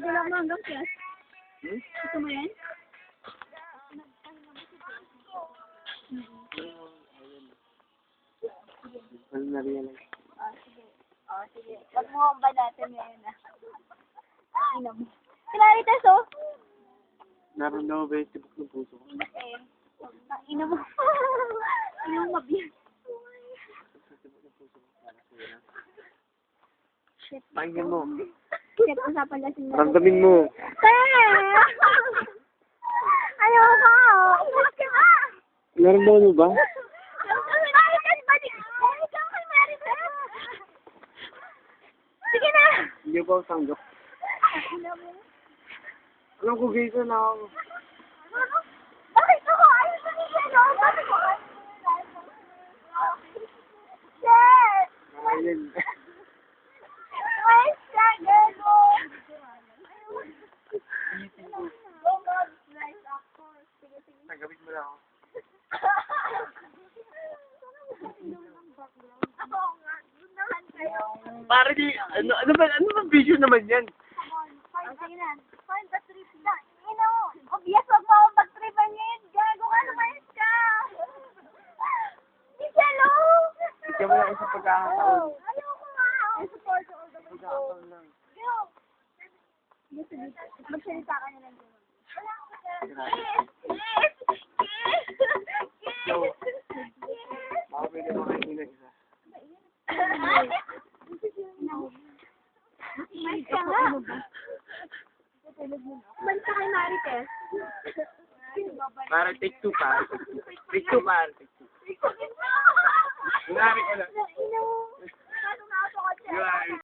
lang mo hanggang class. Gusto mo yan? Ano na-realize? Sige. Wag mo akong banatin ngayon, Ina mo. Kinaritas, oh. Naroon na ba yung tibok ng puso ko? Ina mo. Ina mo mabiyag. Shit. Pakinggan mo. Shit, usapan lasing na. Ramdamin mo. Ayoko. Umalis ka na. Naramdaman mo ba? Sige na. Hindi ba ako tanggap? Alam ko, gaysa na ako. Bakit ako? Ayos na niya, no? Bakit ako? Shit! Ayun. Ay, struggle mo! Oh, God, nice actor. Sige. Tanggapin mo lang ako. Ako nga, doon naman kayo. Pare di, ano ba vision naman yan? Sige na. Find the trip na. Ino, obvious, wag mo akong pag-tripan ngayon. Gago ka, lumayas ka. Michelle, Bigyan mo lang isang pagkakataon. ayoko nga. I support you all the way. Pagkakataon lang. Yo. Magsalita ka na lang doon. Wala ako kasi. Yo. Baka pwede mo kayo ng isa. Umalis ka nga. Umalis ka kay Marites. Para take two, pare. Take two, pare. Take two. Kunwari ko lang. Ino. Ano na ako kasi. Kunwari.